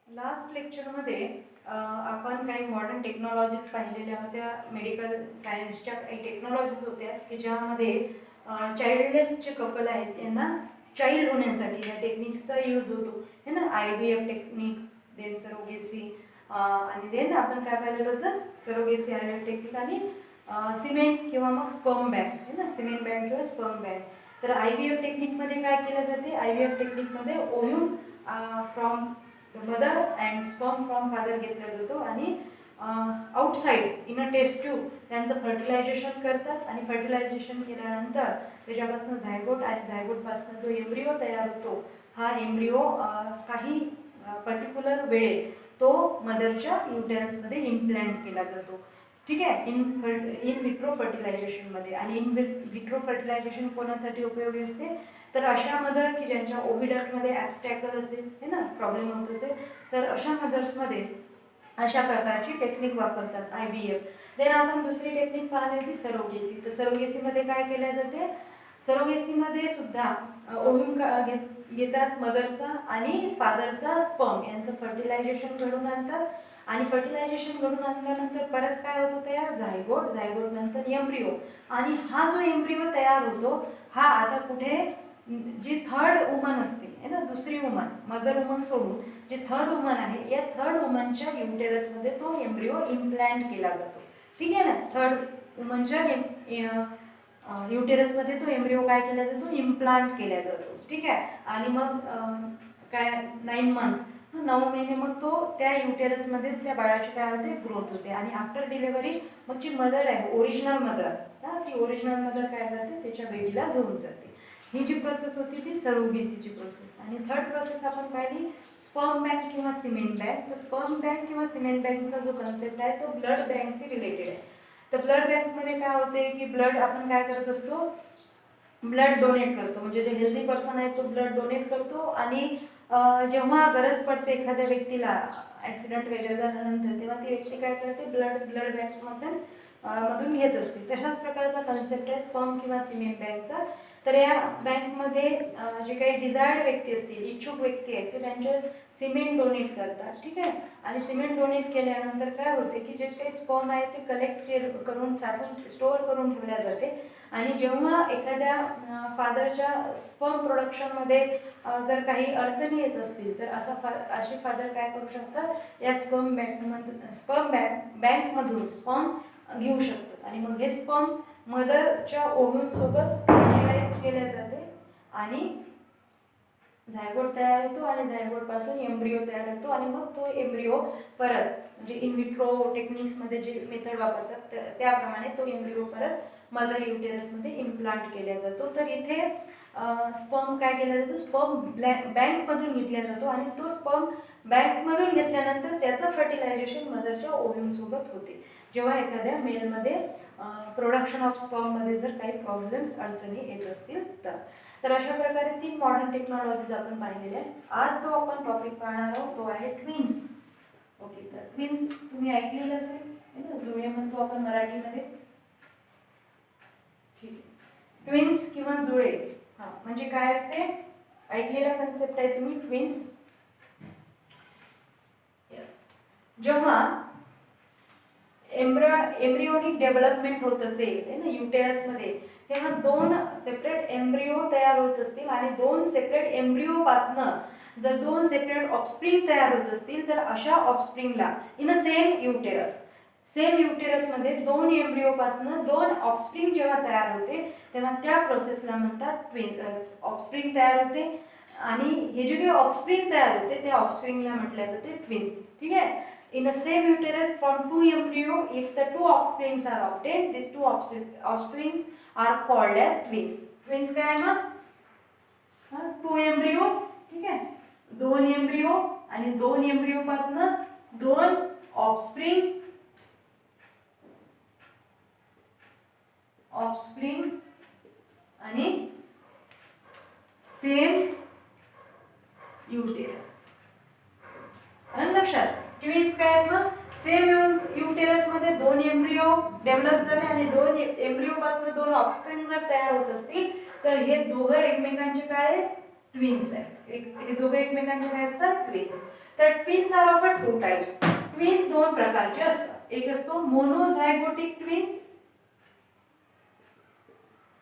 Last लेक्चरमध्ये आपण काही मॉडर्न टेक्नॉलॉजीज पाहिलेल्या होत्या. मेडिकल सायन्सच्या काही टेक्नॉलॉजीज होत्या की ज्यामध्ये चाइल्डलेस जे कपल आहेत त्यांना चाइल्ड होण्यासाठी या टेक्निक्सचा यूज होतो है ना. IVF टेक्निक्स, देन सरोगेसी, आणि देन आपण काय पाहिलेलं होतं, सरोगेसी, IVF टेक्निक आणि सिमेंट किंवा मग स्पर्म बँक है ना, सिमेंट बँक किंवा स्पर्म बँक. तर IVF टेक्निकमध्ये काय केलं जाते, IVF टेक्निकमध्ये ovum from mother and sperm from father घेतला जातो आणि outside in a test tube त्यांचं फर्टिलायझेशन करतात आणि फर्टिलायझेशन केल्यानंतर त्याच्यापासून झायगोट आणि झायगोटपासून जो एम्ब्रिओ तयार होतो, हा एम्ब्रिओ काही पर्टिक्युलर वेळे तो मदरच्या युटेरसमध्ये इम्प्लांट केला जातो. ठीक आहे, इन विट्रो फर्टिलायझेशनमध्ये. आणि इन विट्रो फर्टिलायझेशन कोणासाठी उपयोगी असते, तर अशा मदर की ज्यांच्या ओव्हिडक्टमध्ये ॲब्स्टॅकल असेल है ना, प्रॉब्लेम होत असेल, तर अशा मदर्समध्ये अशा प्रकारची टेक्निक वापरतात IVF. देन आपण दुसरी टेक्निक पाहिली होती सरोगेसी. तर सरोगेसीमध्ये काय केल्या जाते, सरोगेसीमध्ये सुद्धा ओव्ह्यूम घेतात मदरचा आणि फादरचा स्पर्म यांचं फर्टिलायझेशन घडून आणतात आणि फर्टिलायझेशन घडून आणल्यानंतर परत काय होतं तयार, झायगोट, झायगोट नंतर एम्ब्रिओ. आणि हा जो एम्ब्रिओ तयार होतो हा आता कुठे, जी थर्ड वुमन असते है ना, दुसरी वुमन, मदर वुमन सोडून जी थर्ड वुमन आहे, या थर्ड वुमनच्या युटेरसमध्ये तो एम्ब्रिओ इम्प्लांट केला जातो. ठीक आहे ना, थर्ड वुमनच्या युटेरसमध्ये तो एम्ब्रिओ काय केला जातो, इम्प्लांट केला जातो. ठीक आहे, आणि मग काय 9 मंथ, 9 महिने मग तो त्या युटेरसमध्येच त्या बाळाची काय होते, ग्रोथ होते. आणि आफ्टर डिलेव्हरी मग जी मदर आहे, ओरिजिनल मदर, ती ओरिजिनल मदर काय करते, त्याच्या बेबीला घेऊन जाते. ही जी प्रोसेस होती ती सरोगेसीची प्रोसेस. आणि थर्ड प्रोसेस आपण पाहिली स्पर्म बँक किंवा सिमेंट बँक. तर स्पर्म बँक किंवा सिमेंट बँकचा जो कन्सेप्ट आहे तो ब्लड बँकशी रिलेटेड आहे. तर ब्लड बँकमध्ये काय होते की ब्लड आपण काय करत असतो, ब्लड डोनेट करतो. म्हणजे जे हेल्दी पर्सन आहे तो ब्लड डोनेट करतो आणि जेव्हा गरज पडते एखाद्या व्यक्तीला ॲक्सिडेंट वगैरे झाल्यानंतर, तेव्हा ती व्यक्ती काय करते, ब्लड बँकमधून घेत असते. तशाच प्रकारचा कन्सेप्ट आहे स्पर्म किंवा सिमेंट बँकचा. तर या बँकमध्ये जे काही डिझायर्ड व्यक्ती असतील, इच्छुक व्यक्ती आहेत, ते त्यांचे सिमेंट डोनेट करतात. ठीक आहे, आणि सिमेंट डोनेट केल्यानंतर काय होते की जे काही स्पर्म आहे ते कलेक्ट करून साठवून स्टोअर करून ठेवल्या जाते. आणि जेव्हा एखाद्या फादरच्या स्पर्म प्रोडक्शनमध्ये जर काही अडचणी येत असतील तर असे फादर काय करू शकतात, या स्पर्म बँकमधून स्पर्म घेऊ शकतात. आणि मग हे स्पर्म मदरच्या ओव्ह्यूमसोबत फर्टिलाइज केले जाते आणि झायगोट तयार होतो आणि झायगोटपासून एम्ब्रिओ तयार होतो. आणि मग तो एम्ब्रिओ परत म्हणजे इन विट्रो टेक्निक्समध्ये जे मेथड वापरतात त्याप्रमाणे तो एम्ब्रिओ परत मदर युटेरसमध्ये इम्प्लांट केला जातो. तर इथे स्पर्म काय केला जातो, स्पर्म बँकमधून घेतला जातो आणि तो स्पर्म बँकमधून घेतल्यानंतर त्याचं फर्टिलायझेशन मदरच्या ओव्ह्यूमसोबत होते. जेव्हा एखाद्या मेलमध्ये प्रोडक्शन ऑफ स्पर्ममध्ये जर काही प्रॉब्लेम्स, अडचणी येत असतील तर अशा प्रकारे 3 मॉडर्न टेक्नॉलॉजीज आपण पाहिलेल्या आहेत. आज जो आपण टॉपिक पाहणार आहोत तो आहे ट्विन्स. ओके, तर ट्विन्स तुम्ही ऐकलेलं असेल, जुळे म्हणतो आपण मराठीमध्ये. ठीक आहे, ट्विन्स किंवा जुळे, हा म्हणजे काय असते, ऐकलेला कन्सेप्ट आहे तुम्ही, ट्विन्स. यस, जेव्हा एम्ब्रियोनिक डेव्हलपमेंट होत असेल ना युटेरसमध्ये, तेव्हा 2 सेपरेट एम्ब्रिओ तयार होत असतील आणि 2 सेपरेट एम्ब्रिओपासनं जर 2 सेपरेट ऑफस्प्रिंग तयार होत असतील तर अशा ऑफस्प्रिंगला इन अ सेम युटेरसमध्ये 2 एम्ब्रिओपासनं 2 ऑफस्प्रिंग जेव्हा तयार होते तेव्हा त्या प्रोसेसला म्हणतात ऑफस्प्रिंग तयार होते. आणि हे जे काही ऑफस्प्रिंग तयार होते त्या ऑफस्प्रिंगला म्हटलं जाते ट्विन्स. ठीक आहे, in a same uterus from 2 embryo, if the 2 offsprings are obtained, these 2 offsprings are called as twins. Twins काय आहे मग, 2 embryos. ठीक आहे, 2 एम्ब्रिओ आणि 2 एम्ब्रिओ पासून 2 ऑफस्प्रिंग आणि सेम युटेरस. लक्षात, ट्विन्स काय आहेत मग, सेम युटेरसमध्ये 2 एम्ब्रिओ डेव्हलप झाले आणि 2 एम्ब्रिओ पासून 2 ऑफस्प्रिंग जर तयार होत असतील तर हे दोघं एकमेकांचे काय, ट्विन्स आहेत. हे दोघं एकमेकांचे काय असतात, ट्विन्स. तर twins are of two types. Twins दोन प्रकारचे असतात. एक असतो मोनोझायगोटिक ट्विन्स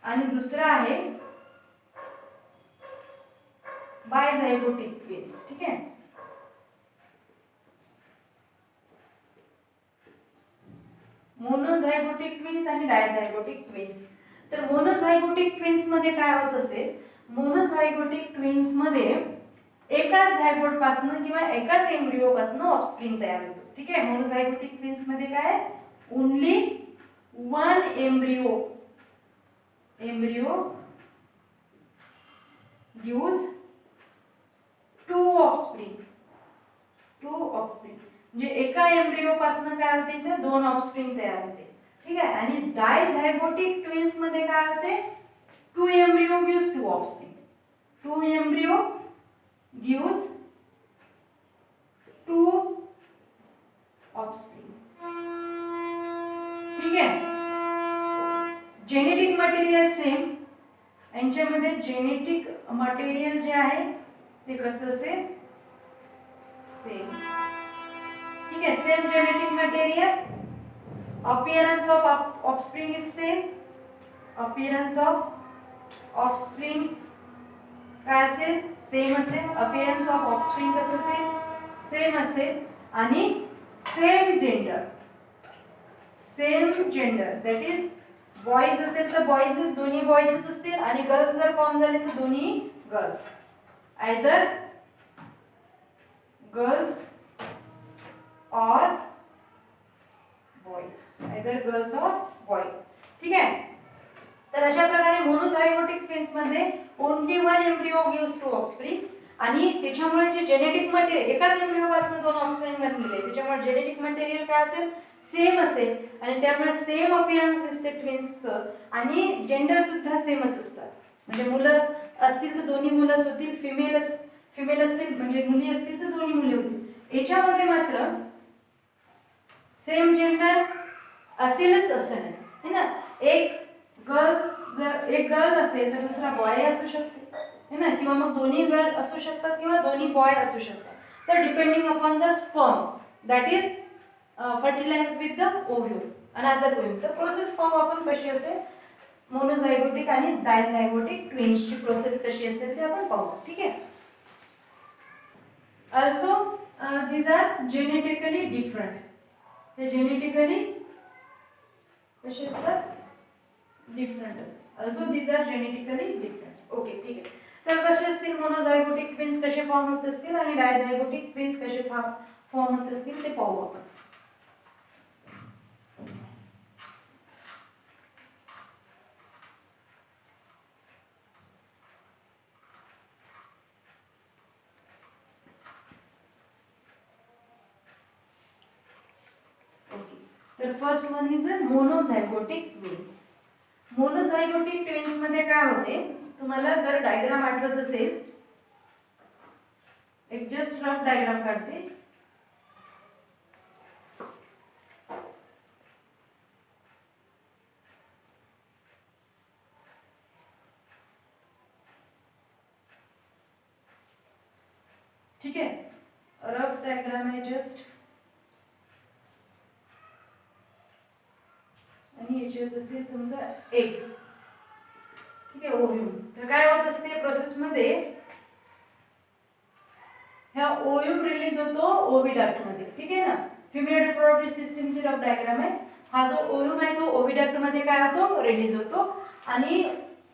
आणि दुसरा आहे बायझायगोटिक ट्विन्स. ठीक आहे. मोनोझायगोटिक ट्विन्स आणि डायझायगोटिक ट्विन्स. तर मोनोझायगोटिक ट्विन्स मध्ये काय होत असेल, मोनोझायगोटिक ट्विन्स मध्ये एकाच झायगोट पासून किंवा एकाच एम्ब्रिओ पासून ऑफस्प्रिंग तयार होतो. ठीक आहे. मोनोझायगोटिक ट्विन्स मध्ये काय, only one embryo gives two offspring. म्हणजे एका एम्ब्रिओ पासून काय होते, तर दोन ऑफस्प्रिंग तयार होते. ठीक आहे. आणि डायझायगोटिक ट्विन्स मध्ये काय होते, two embryo gives two offspring. Two embryo gives two offspring. ठीक आहे. Genetic material same. यांच्यामध्ये जेनेटिक मटेरियल जे आहे ते कसं असेल, सेम. ठीक आहे. Same genetic material. Appearance of offspring is same. Appearance of offspring काय असेल, सेम असेल. अपीयरन्स ऑफ ऑफस्प्रिंग कसं असेल, सेम असेल. आणि same gender that is boys असेल तर बॉईजच, दोन्ही बॉईजच असतील. आणि गर्ल्स जर फॉर्म झाले तर दोन्ही girls, either girls or boys. ठीक आहे. तर अशा प्रकारे मोनोझायगोटिक ट्विन्स मध्ये only one embryo gives two offspring. आणि त्याच्यामुळे जे जेनेटिक मटेरियल एकाच एम्ब्रिओ पासून दोन ऑफस्प्रिंग बनलेले, त्याच्यामुळे जेनेटिक मटेरियल काय असेल, सेम असेल. आणि त्यामुळे सेम अपीयरन्स दिसते ट्विन्सचं. आणि जेंडर सुद्धा सेमच असतात. म्हणजे मुलं असतील तर दोन्ही मुलंच होतील, फिमेल असतील म्हणजे मुली असतील तर दोन्ही मुली होतील. याच्यामध्ये मात्र सेम जेंडर असेलच असं नाही, है ना. एक गर्ल असेल तर दुसरा बॉय असू शकते, है ना. किंवा मग दोन्ही गर्ल असू शकतात किंवा दोन्ही बॉय असू शकतात. तर depending upon the sperm that is fertilise with the ovum another ovum. तर प्रोसेस पाहू आपण कशी असेल, मोनोझायगोटिक आणि डायझायगोटिक ट्विन्सची प्रोसेस कशी असेल ते आपण पाहू. ठीक आहे. Also these are genetically different. ते genetically कसे असतात, डिफरंट असतात. Also these are genetically different. Okay. ठीक आहे. तर कसे असतील मोनोझायगोटिक ट्विन्स, कसे फॉर्म होत असतील आणि डायझायगोटिक ट्विन्स कसे फॉर्म होत असतील ते पाहू आपण. तर first one is monozygotic twins. Monozygotic twins मध्ये काय होते, तुम्हाला जर डायग्राम आठवत असेल, एक जस्ट रफ डायग्राम काढते. ठीक आहे. रफ डायग्राम आहे जस्ट. आणि याच्यात असेल तुमचा एग. ठीक आहे. ओव्ह्यूम. तर काय होत असते प्रोसेस मध्ये, ह्या ओव्ह्यूम रिलीज होतो ओव्हिडक्ट मध्ये. ठीक आहे ना. फिमेल रिप्रोडक्टिव्ह सिस्टमची रफ डायग्राम आहे. हा जो ओव्ह्यूम आहे तो ओव्हिडक्ट मध्ये काय होतो, रिलीज होतो. आणि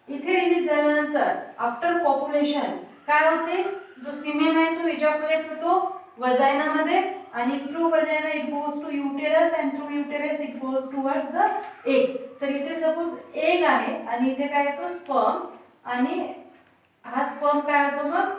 इथे रिलीज झाल्यानंतर आफ्टर पॉप्युलेशन काय होते, जो सिमेन आहे तो इजॅक्युलेट होतो वजायनामध्ये. आणि through vagina it goes to uterus and through uterus it goes towards the egg. तर इथे सपोज एग आहे आणि इथे काय येतो, स्पर्म. आणि हा स्पर्म काय होतो, मग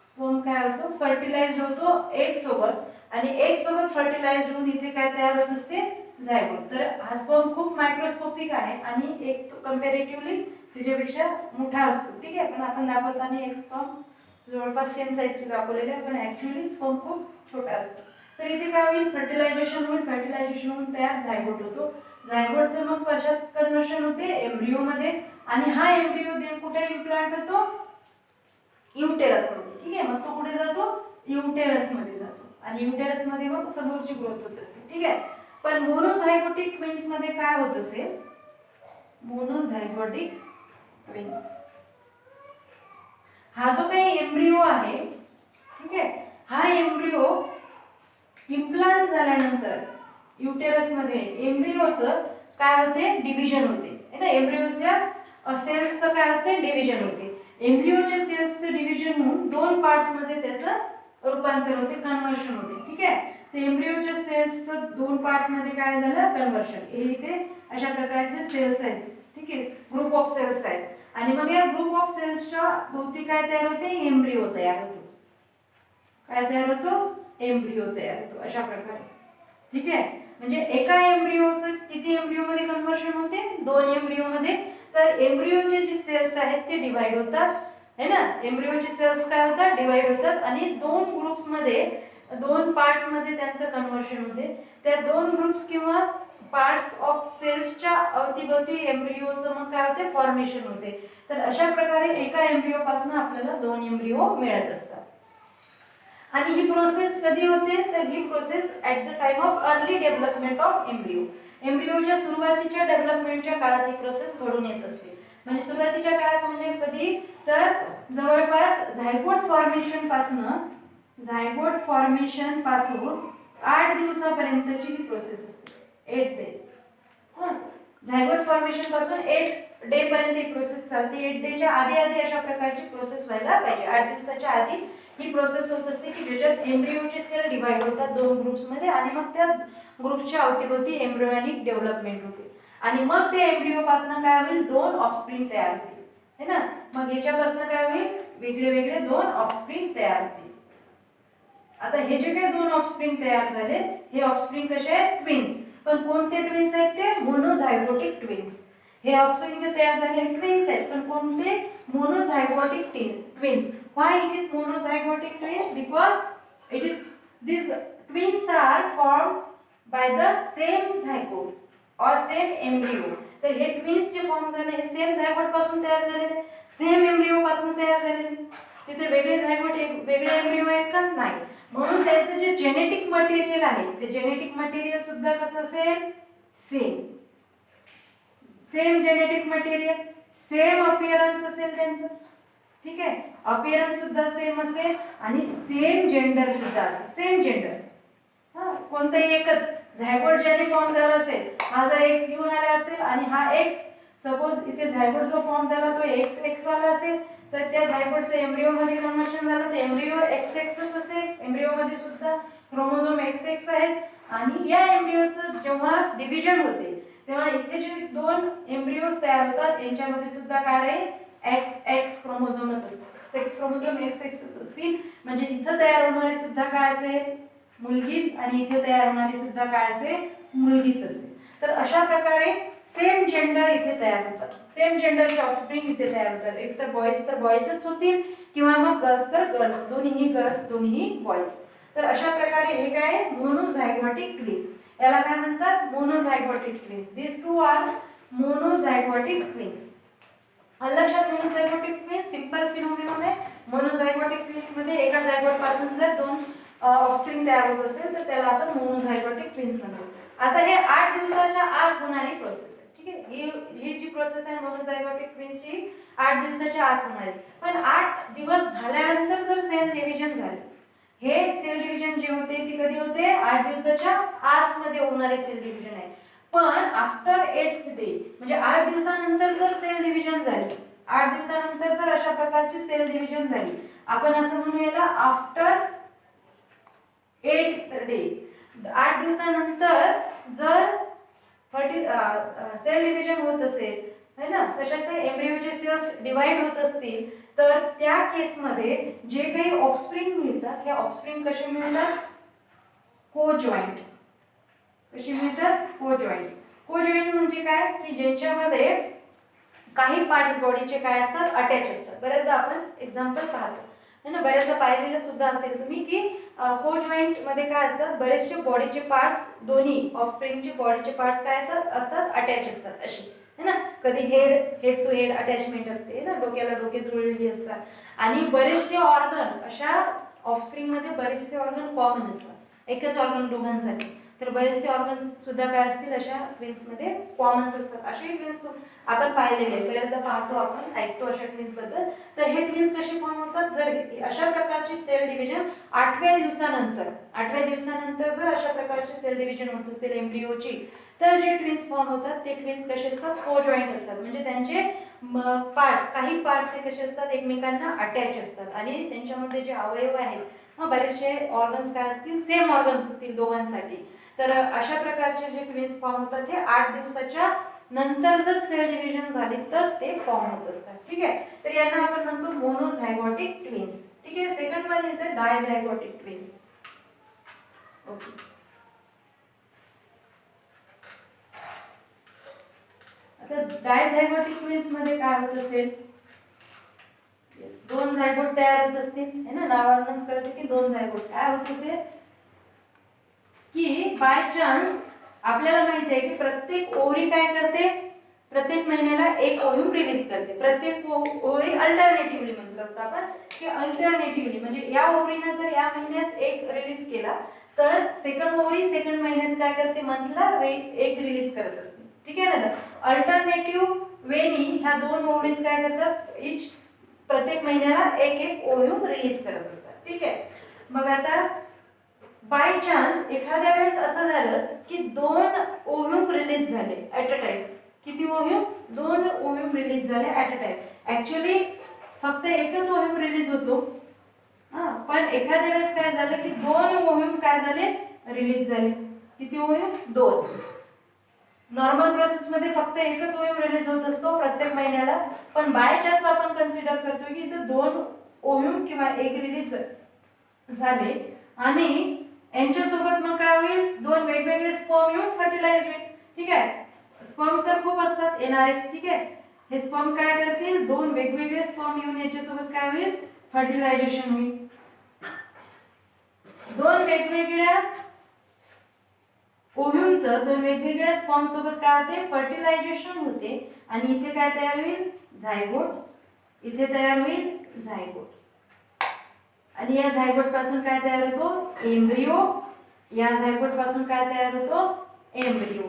स्पर्म काय होतो, फर्टिलाइज होतो एग सोबत. आणि एग सोबत फर्टिलाइज होऊन इथे काय तयार होत असते, झायगोट. तर हा स्पर्म खूप मायक्रोस्कोपिक आहे आणि एक कंपॅरेटिव्हली त्याच्यापेक्षा मोठा असतो. ठीक आहे. पण आपण दाखवताना एक स्पर्म जवळपास सेम साईजचे दाखवलेले आहे, पण ऍक्च्युअली स्पर्म खूप छोटा असतो. तर इथे काय होईल, फर्टिलायझेशन होऊन तयार झायगोट होतो. झायगोटचं मग कशात कन्व्हर्शन होते, एम्ब्रिओ मध्ये. आणि हा एम्ब्रिओ देन कुठे इम्प्लांट होतो, युटेरस मध्ये. ठीक आहे. मग तो कुठे जातो, युटेरस मध्ये जातो आणि युटेरस मध्ये मग समोरची ग्रोथ होत असते. ठीक आहे. पण मोनोझायगोटिक ट्विन्स मध्ये काय होत असेल, मोनोझायगोटिक ट्विन्स हा जो काही एम्ब्रिओ आहे, ठीक आहे, हा एम्ब्रिओ इम्प्लांट झाल्यानंतर युटेरस मध्ये एम्ब्रिओचं काय होते, डिव्हिजन होते है ना. एम्ब्रिओच्या सेल्सचं काय होते, डिव्हिजन होते. एम्ब्रिओच्या सेल्सचं डिव्हिजन होऊन दोन पार्ट्स मध्ये त्याचं रूपांतर होते, कन्व्हर्शन होते. ठीक आहे. तर एम्ब्रिओच्या सेल्सचं दोन पार्ट्स मध्ये काय झालं, कन्व्हर्शन. हे इथे अशा प्रकारचे सेल्स आहेत. ठीक आहे, ग्रुप ऑफ सेल्स आहेत. आणि मग या ग्रुप ऑफ सेल्सच्या भोवती काय तयार होते, एम्ब्रिओ तयार होतो. काय तयार होतो, एम्ब्रिओ तयार होतो अशा प्रकारे. ठीक आहे. म्हणजे एका एम्ब्रिओचं किती एम्ब्रिओ मध्ये कन्व्हर्शन होते, दोन एम्ब्रिओ मध्ये. तर एम्ब्रिओचे जे सेल्स आहेत ते डिवाइड होतात है ना. एम्ब्रिओचे सेल्स काय होतात, डिवाइड होतात आणि दोन ग्रुप्स मध्ये, दोन पार्ट्स मध्ये त्यांचं कन्व्हर्शन होते. त्या दोन ग्रुप्स किंवा पार्ट्स ऑफ सेल्सच्या अवतीभोवती एम्ब्रिओचं मग काय होते, फॉर्मेशन होते. तर अशा प्रकारे एका एम्ब्रिओ पासून आपल्याला दोन एम्ब्रिओ मिळत असतात. आणि ही प्रोसेस कधी होते, तर ही process at the time of early development of embryo. एम्ब्रिओच्या सुरुवातीच्या डेव्हलपमेंटच्या काळात ही प्रोसेस घडून येत असते. म्हणजे सुरुवातीच्या काळात म्हणजे कधी, तर जवळपास झायगोट फॉर्मेशन पासून 8 दिवसापर्यंतची ही प्रोसेस असते. 8 डेज. झायगोट फॉर्मेशन पासून 8 डे पर्यंत ही प्रोसेस चालते. 8 डेच्या आधी अशा प्रकारची प्रोसेस व्हायला पाहिजे. 8 दिवसाच्या आधी ही प्रोसेस होत असते की ज्याच्यात एम्ब्रिओचे सेल डिवाइड होतात दोन ग्रुप्समध्ये आणि मग त्या ग्रुपच्या अवतीभोवती एम्ब्रियोनिक डेव्हलपमेंट होते. आणि मग त्या एम्ब्रिओ पासून काय होईल, दोन ऑफस्प्रिंग तयार होतील है ना. मग याच्यापासून काय होईल, वेगळे वेगळे दोन ऑफस्प्रिंग तयार होतील. आता हे जे काही दोन ऑफस्प्रिंग तयार झाले, हे ऑफस्प्रिंग कसे आहेत, ट्विन्स. पण कोणते ट्विन्स आहेत ते, मोनोझायगोटिक ट्विन्स. हे ऑफस्प्रिंग जे तयार झाले ट्विन्स आहेत, पण कोणते, मोनोझायगोटिक twins. Why it is monozygotic twins? Because it is, these twins are formed by the same zygote or same embryo. तर हे ट्विन्स जे फॉर्म झाले हे सेम झायगोट पासून तयार झालेले, सेम एम्ब्रिओ पासून तयार झालेले. तिथे वेगळे झायगोट, वेगळे एम्ब्रिओ आहेत का, नाही. म्हणून त्यांचं जे जेनेटिक मटेरियल आहे ते जेनेटिक मटेरियल सुद्धा कसं असेल, same genetic material, same appearance असेल त्यांचं. ठीक आहे. अपिअरन्स सुद्धा सेम असेल आणि सेम जेंडर सुद्धा असेल, सेम जेंडर. कोणतंही एकच झायगोट ज्याने फॉर्म झाला असेल, हा जर एक्स घेऊन आला असेल आणि हा एक्स, सपोज इथे झायगोट जो फॉर्म झाला तो एक्स वाला असेल, तर त्या झायगोटचं एम्ब्रिओ मध्ये कन्व्हर्शन झालं तर एम्ब्रिओ एक्सच असेल. एम्ब्रिओ मध्ये सुद्धा क्रोमोझोम एक्स आहेत. आणि या एम्ब्रिओचं जेव्हा डिव्हिजन होते तेव्हा इथे जे दोन एम्ब्रिओज तयार होतात यांच्यामध्ये सुद्धा काय राहील, एक्स क्रोमोझोमच असतात. सेक्स क्रोमोझोम एक्स असतील. म्हणजे इथं तयार होणारी सुद्धा काय असेल, मुलगीच, आणि इथे तयार होणारी सुद्धा काय असेल, मुलगीच असेल. तर अशा प्रकारे सेम जेंडर इथे तयार होतात, सेम जेंडरचे ऑफस्प्रिंग इथे तयार होतात. एक तर बॉयजच होतील किंवा मग गर्ल्स तर गर्ल्स, दोन्हीही बॉयज. तर अशा प्रकारे हे काय, मोनोझायगोटिक ट्विन्स. याला काय म्हणतात, monozygotic twins. This two are monozygotic twins. लक्षात, मोनोझायगोटिक ट्विन्स सिंपल फिनोमिनन आहे. मोनोझायगोटिक ट्विन्स मध्ये एका झायगोट पासून जर दोन ऑफस्प्रिंग तयार होत असेल तर त्याला आपण मोनोझायगोटिक ट्विन्स म्हणतो. आता हे 8 दिवसाच्या आत होणारी प्रोसेस आहे. ठीक आहे. ही जी प्रोसेस आहे मोनोझायगोटिक ट्विन्सची 8 दिवसाच्या आत होणारी. पण 8 दिवस झाल्यानंतर जर सेल डिव्हिजन झाले, हे सेल डिव्हिजन जे होते ते कधी होते, 8 दिवसाच्या आतमध्ये होणारे सेल डिव्हिजन आहे. पण आफ्टर 8th डे म्हणजे 8 दिवसानंतर जर सेल डिव्हिजन झाली, 8 दिवसानंतर जर अशा प्रकारची सेल डिव्हिजन झाली, आपण असं म्हणूयाला आफ्टर 8th डे. 8 दिवसानंतर जर सेल डिव्हिजन होत असेल है ना, कशाचे, एम्ब्रिओचे सेल्स डिवाइड होत असतील, तर त्या केसमध्ये जे काही ऑफस्प्रिंग मिळतात, हे ऑफस्प्रिंग कसे मिळतात, को-जॉइंट. कशी मिळतात, को-जॉइंट. को-जॉइंट म्हणजे काय, की ज्यांच्यामध्ये काही पार्ट बॉडीचे काय असतात, अटॅच असतात. बऱ्याचदा आपण एक्झाम्पल पाहतो है ना, बऱ्याचदा पाहिलेलं सुद्धा असेल तुम्ही की को-जॉइंट मध्ये काय असतात, बरेचसे बॉडीचे पार्ट्स, दोन्ही ऑफस्प्रिंगचे बॉडीचे पार्ट्स काय असतात, अटॅच असतात अशी. है ना. कधी हेड टू हेड अटॅचमेंट असते ना, डोक्याला डोके जुळलेली असतात. आणि बरेचसे ऑर्गन अशा ऑफस्प्रिंगमध्ये बरेचसे ऑर्गन कॉमन असतात, एकच ऑर्गन दोघांसाठी. तर बरेचसे ऑर्गन्स सुद्धा काय असतील अशा ट्विन्समध्ये कॉमन्स असतात. असे ट्विन्स आपण पाहिलेले आहेत, बऱ्याचदा पाहतो आपण, ऐकतो अशा ट्विन्सबद्दल. तर हे ट्विन्स कसे फॉर्म होतात, जर अशा प्रकारची सेल डिव्हिजन 8व्या दिवसानंतर जर अशा प्रकारची सेल डिव्हिजन होत असेल एम्ब्रिओची, तर जे ट्विन्स फॉर्म होतात ते ट्विन्स कसे असतात, को जॉईंट असतात. म्हणजे त्यांचे काही पार्ट्स हे कसे असतात, एकमेकांना अटॅच असतात. आणि त्यांच्यामध्ये जे अवयव आहेत, बरेचसे ऑर्गन्स काय असतील, सेम ऑर्गन्स असतील दोघांसाठी. तर अशा प्रकारचे जे ट्विन्स फॉर्म होतात हे 8 दिवसाच्या नंतर जर सेल डिव्हिजन झाली तर ते फॉर्म होत असतात. ठीक आहे. तर यांना आपण म्हणतो मोनोझायगोटिक ट्विन्स. ठीक आहे. Second one is a dizygotic twins. Okay. आता डायझायगोटिक ट्विन्स मध्ये काय होत असेल, दोन झायगोट तयार होत असतील, है ना. नावावरूनच कळते की दोन झायगोट. काय होत असेल की बाय चान्स आपल्याला माहिती आहे की प्रत्येक ओव्हरी काय करते, प्रत्येक महिन्याला एक ओव्ह्यूम रिलीज करते. प्रत्येक ओव्हरी अल्टरनेटिव्हली म्हणतो आपण की अल्टरनेटिव्हली, म्हणजे या ओव्हरीनं जर या महिन्यात एक रिलीज केला तर सेकंड ओव्हरी सेकंड महिन्यात काय करते, मंथला एक रिलीज करत असते. ठीक आहे ना. अल्टरनेटिव्ह वेनी ह्या दोन ओव्हरीज काय करतात, इच प्रत्येक महिन्याला एक एक ओव्ह्यूम रिलीज करत असतात. ठीक आहे. मग आता बाय चान्स एखाद्या वेळेस असं झालं की दोन ओव्ह्यूम रिलीज झाले ॲट अ टाइम. किती ओव्ह्यूम, दोन ओव्ह्यूम रिलीज झाले ॲट अ टाइम. ॲक्च्युली फक्त एकच ओव्ह्यूम रिलीज होतो, पण एखाद्या वेळेस काय झालं की दोन ओव्ह्यूम काय झाले, रिलीज झाले. किती ओव्ह्यूम, दोन. नॉर्मल प्रोसेसमध्ये फक्त एकच ओव्ह्यूम रिलीज होत असतो प्रत्येक महिन्याला, पण बाय चान्स आपण कन्सिडर करतो की इथं दोन ओव्ह्यूम किंवा एक रिलीज झाले आणि यांच्यासोबत मग काय होईल, दोन वेगवेगळे स्पर्म येऊन फर्टिलाइज होईल. ठीक आहे. स्पर्म तर खूप असतात येणारे. ठीक आहे. हे स्पर्म काय करतील, दोन वेगवेगळे स्पर्म येऊन याच्यासोबत काय होईल, फर्टिलायझेशन होईल. दोन वेगवेगळ्या ओव्ह्यूमचं दोन वेगवेगळ्या स्पर्म सोबत काय होते, फर्टिलायझेशन होते. आणि इथे काय तयार होईल, झायगोट. इथे तयार होईल झायगोट. आणि या झायगोट पासून काय तयार होतो, एम्ब्रियो. या झायगोट पासून काय तयार होतो, एम्ब्रियो.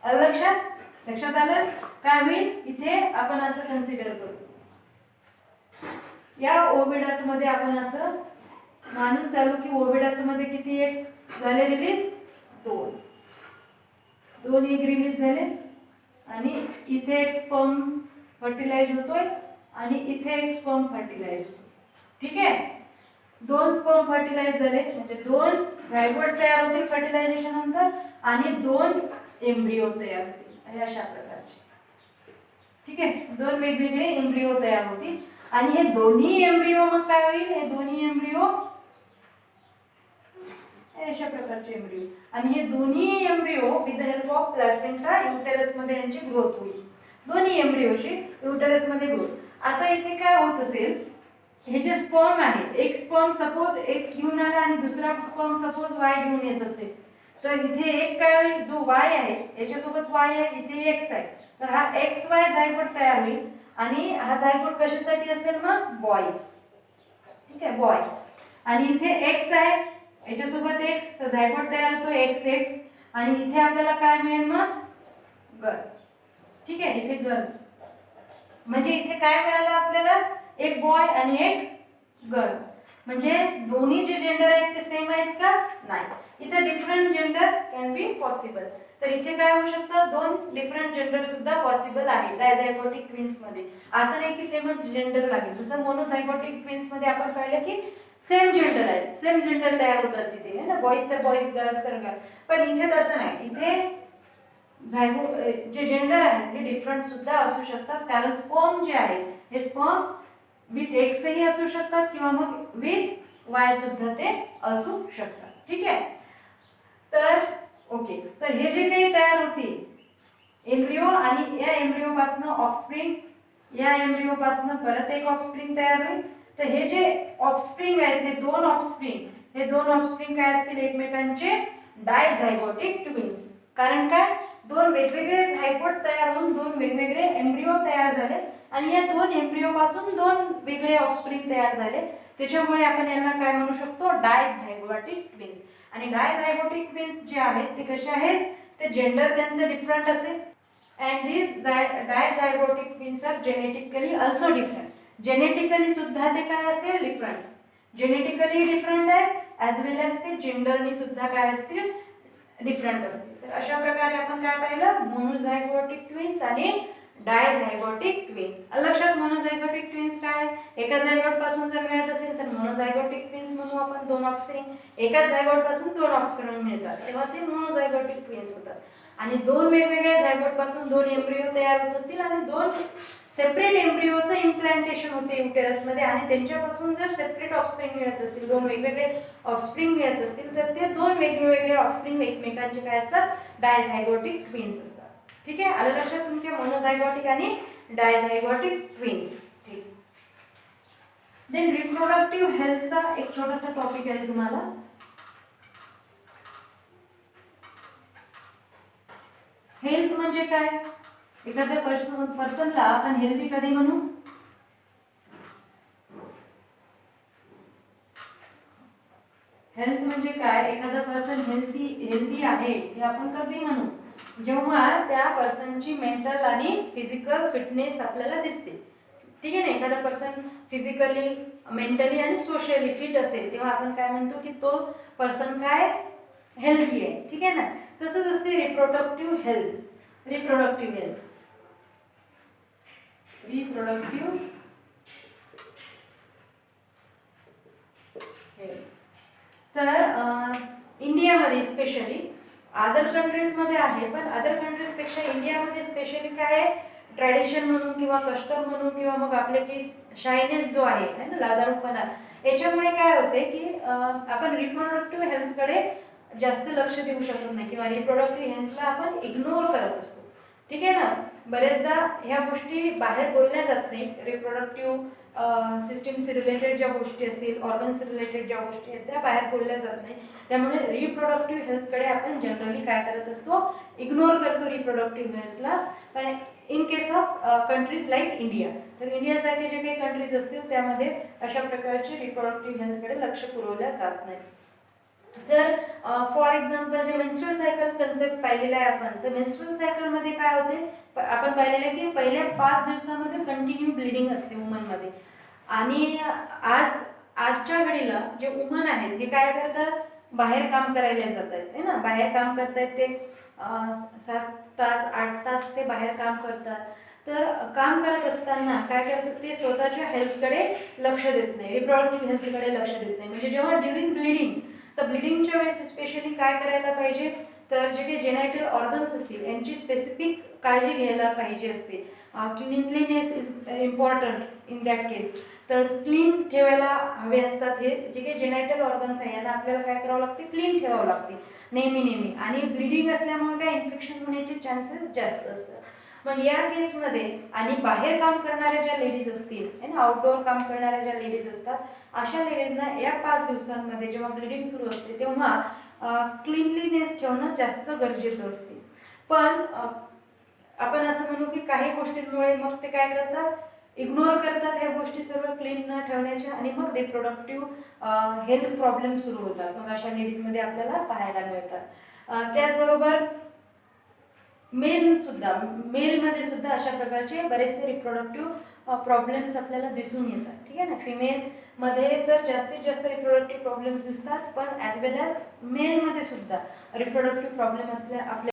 लक्षात आलं. काय होईल, इथे आपण असं कन्सिडर करू, या ओव्हिडक्ट मध्ये आपण असं मानून चालू की ओव्हिडक्ट मध्ये किती एक झाले रिलीज, दोन एक रिलीज झाले. आणि इथे एक स्पर्म फर्टिलाइज होतोय आणि इथे एक स्पर्म फर्टिलाइज होतो. ठीक आहे. दोन स्पर्म फर्टिलाइज झाले म्हणजे दोन झायगोट तयार होतील फर्टिलायझेशन नंतर आणि दोन एम्ब्रियो तयार होतील अशा प्रकारचे. ठीक आहे. दोन वेगवेगळे एम्ब्रियो तयार होतील आणि हे दोन्ही एम्ब्रियो मग काय होईल, हे दोन्ही एम्ब्रियो अशा प्रकारचे एम्ब्रियो. आणि हे दोन्ही embryo with the help of placenta uterus मध्ये यांची ग्रोथ होईल. दोन्ही एम्ब्रियोची युटेरस मध्ये ग्रोथ. आता इथे काय होत असेल, हे जे स्पर्म आहे, एक स्पर्म सपोज एक्स घेऊन आला आणि दुसरा स्पर्म सपोज वाय घेऊन येत असेल, तर इथे एक काय होईल, जो वाय आहे याच्यासोबत वाय आहे, इथे एक्स आहे, तर हा एक्स वाय झायगोट तयार होईल. आणि हा झायगोट कशासाठी असेल, मग बॉयज. ठीक आहे, बॉय. आणि इथे एक्स आहे याच्यासोबत एक्स, तर झायगोट तयार होतो एक्स एक्स. आणि इथे आपल्याला काय मिळेल, मग गर्ल. ठीक आहे. इथे गर्ल म्हणजे इथे काय मिळालं आपल्याला, एक बॉय आणि एक गर्ल. म्हणजे दोन्ही जे जेंडर आहेत ते सेम आहेत का, नाही. इथे different gender can be possible. तर इथे काय होऊ शकतं, दोन डिफरंट जेंडर सुद्धा पॉसिबल आहे डायझायगोटिक ट्विन्स मध्ये. असं नाही की सेमच जेंडर लागेल. जसं मोनोझायगोटिक ट्विन्स मध्ये आपण पाहिलं की सेम जेंडर आहे, सेम जेंडर तयार होतात तिथे, है ना. बॉईज तर बॉईज, गर्ल्स तर गर्ल. पण इथे तसं नाही. इथे जे जेंडर आहेत हे डिफरंट सुद्धा असू शकतात, कारण स्पर्म जे आहे हे स्पर्म विथ एक्सही असू शकतात किंवा मग विथ वाय सुद्धा ते असू शकतात. ठीक आहे. तर ओके. तर हे जे काही तयार होतील एम्ब्रिओ आणि या एम्ब्रिओ पासून ऑफस्प्रिंग, या एम्ब्रिओ पासून परत एक ऑफस्प्रिंग तयार होईल. तर हे जे ऑफस्प्रिंग आहेत हे दोन ऑफस्प्रिंग काय असतील, एकमेकांचे डायझायगोटिक ट्विन्स. कारण काय, दोन वेगवेगळे झायगोट तयार होऊन दोन वेगवेगळे एम्ब्रिओ तयार झाले आणि या दोन एम्ब्रिओ पासून दोन वेगळे ऑफस्प्रिंग तयार झाले. त्याच्यामुळे आपण यांना काय म्हणू शकतो, डायझायगोटिक ट्विन्स. आणि डायझायगोटिक ट्विन्स जे आहेत ते कसे आहेत, ते जेंडर त्यांचं डिफरंट असेल. And this dizygotic twins are genetically also different. Genetically सुद्धा ते काय असेल, डिफरंट. जेनेटिकली डिफरंट आहे ॲज वेल एज ते जेंडरनी सुद्धा काय असतील, डिफरंट असतील. तर अशा प्रकारे आपण काय पाहिलं, मोनोझायगोटिक ट्विन्स आणि डायझायगोटिक ट्विन्स. लक्षात, मोनोझायगोटिक ट्विन्स काय, एका झायगोट पासून जर मिळत असेल तर मोनोझायगोटिक ट्विन्स म्हणू आपण, दोन ऑफस्प्रिंग. एकाच झायगोट पासून दोन ऑफस्प्रिंग मिळतात तेव्हा ते मोनोझायगोटिक ट्विन्स होतात. आणि दोन वेगवेगळ्या झायगोट पासून दोन एम्ब्रिओ तयार होत असतील आणि दोन सेपरेट एम्ब्रिओचं इम्प्लांटेशन होते युटेरसमध्ये आणि त्यांच्यापासून जर सेपरेट ऑफस्प्रिंग मिळत असतील, दोन वेगवेगळे ऑफस्प्रिंग मिळत असतील, तर ते दोन वेगवेगळे ऑफस्प्रिंग एकमेकांचे काय असतात, डायझायगोटिक ट्विन्स असतात. ठीक आहे, आलं लक्षात तुमचे मोनोझायगोटिक आणि डायझायगोटिक ट्विन्स. ठीक. देन रिप्रोडक्टिव्ह हेल्थचा एक छोटासा टॉपिक आहे तुम्हाला. हेल्थ म्हणजे काय, एखाद्या पर्सनला आपण हेल्दी कधी म्हणू, हेल्थ म्हणजे काय, एखादा पर्सन हेल्दी आहे हे आपण कधी म्हणू, जेव्हा त्या पर्सनची मेंटल आणि फिजिकल फिटनेस आपल्याला दिसते. ठीक आहे ना, एखादा पर्सन फिजिकली, मेंटली आणि सोशली फिट असेल तेव्हा आपण काय म्हणतो की तो पर्सन काय, हेल्दी आहे. ठीक आहे ना, तसंच असते reproductive health. Reproductive health, reproductive health. तर इंडियामध्ये स्पेशली, अदर कंट्रीजमध्ये आहे पण अदर कंट्रीजपेक्षा इंडियामध्ये स्पेशली काय आहे, ट्रॅडिशन म्हणून किंवा कस्टम म्हणून किंवा मग आपले की शायनेस जो आहे ना, लाजाळूपणा, याच्यामुळे काय होते की आपण रिप्रोडक्टिव्ह हेल्थकडे जास्त लक्ष देऊ शकत नाही किंवा रिप्रोडक्टिव्ह हेल्थला आपण इग्नोर करत असतो. ठीक आहे ना, बरेचदा ह्या गोष्टी बाहेर बोलल्या जात नाही. रिप्रोडक्टिव्ह सिस्टीम्स रिलेटेड ज्या गोष्टी असतील, ऑर्गन्स रिलेटेड ज्या गोष्टी आहेत त्या बाहेर बोलल्या जात नाही. त्यामुळे रिप्रोडक्टिव्ह हेल्थकडे आपण जनरली काय करत असतो, इग्नोर करतो रिप्रोडक्टिव्ह हेल्थला. In case of countries like India, तर इंडियासारखे जे काही कंट्रीज असतील त्यामध्ये अशा प्रकारचे रिप्रोडक्टिव्ह हेल्थकडे लक्ष पुरवल्या जात नाही. तर फॉर एक्झाम्पल जे मेन्स्ट्रुअल सायकल कन्सेप्ट पाहिलेला आहे आपण, तर मेन्स्ट्रुअल सायकलमध्ये काय होते, आपण पाहिलेलं आहे की पहिल्या 5 दिवसामध्ये कंटिन्यू ब्लिडिंग असते वुमनमध्ये. आणि आजच्या घडीला जे वुमन आहेत हे काय करतात, बाहेर काम करायला जात आहेत है ना, बाहेर काम करतायत ते 7 तास 8 तास ते बाहेर काम करतात. तर काम करत असताना काय करतात, ते स्वतःच्या हेल्थकडे लक्ष देत नाही, रिप्रोडक्टिव्ह हेल्थकडे लक्ष देत नाही. म्हणजे जेव्हा ड्युरिंग ब्लिडिंग, तर ब्लिडिंगच्या वेळेस स्पेशली काय करायला पाहिजे, तर जे काही जेनायटल ऑर्गन्स असतील यांची स्पेसिफिक काळजी घ्यायला पाहिजे असते. Cleanliness is important in that case. तर क्लीन ठेवायला हवे असतात. हे जे काही जेनायटल ऑर्गन्स आहे यांना आपल्याला काय करावं लागते, क्लीन ठेवावं लागते नेहमी. आणि ब्लिडिंग असल्यामुळे काय इन्फेक्शन होण्याचे चान्सेस जास्त असतात. मग या केसमध्ये आणि बाहेर काम करणाऱ्या ज्या लेडीज असतील है ना, आउटडोअर काम करणाऱ्या ज्या लेडीज असतात, अशा लेडीजना या 5 दिवसांमध्ये जेव्हा ब्लिडिंग सुरू असते तेव्हा क्लीनलीनेस ठेवणं जास्त गरजेचं असते. पण आपण असं म्हणू की काही गोष्टींमुळे मग ते काय करतात, इग्नोर करतात ह्या गोष्टी सर्व क्लीन न ठेवण्याच्या आणि मग रिप्रोडक्टिव्ह हेल्थ प्रॉब्लेम सुरू होतात. मग अशा लेडीजमध्ये आपल्याला पाहायला मिळतात. त्याचबरोबर मेलमध्ये सुद्धा अशा प्रकारचे बरेचसे रिप्रोडक्टिव्ह प्रॉब्लेम्स आपल्याला दिसून येतात. ठीक आहे ना, फिमेलमध्ये तर जास्तीत जास्त रिप्रोडक्टिव्ह प्रॉब्लेम्स दिसतात, पण ॲज वेल ॲज मेलमध्ये सुद्धा रिप्रोडक्टिव्ह प्रॉब्लेम आपल्या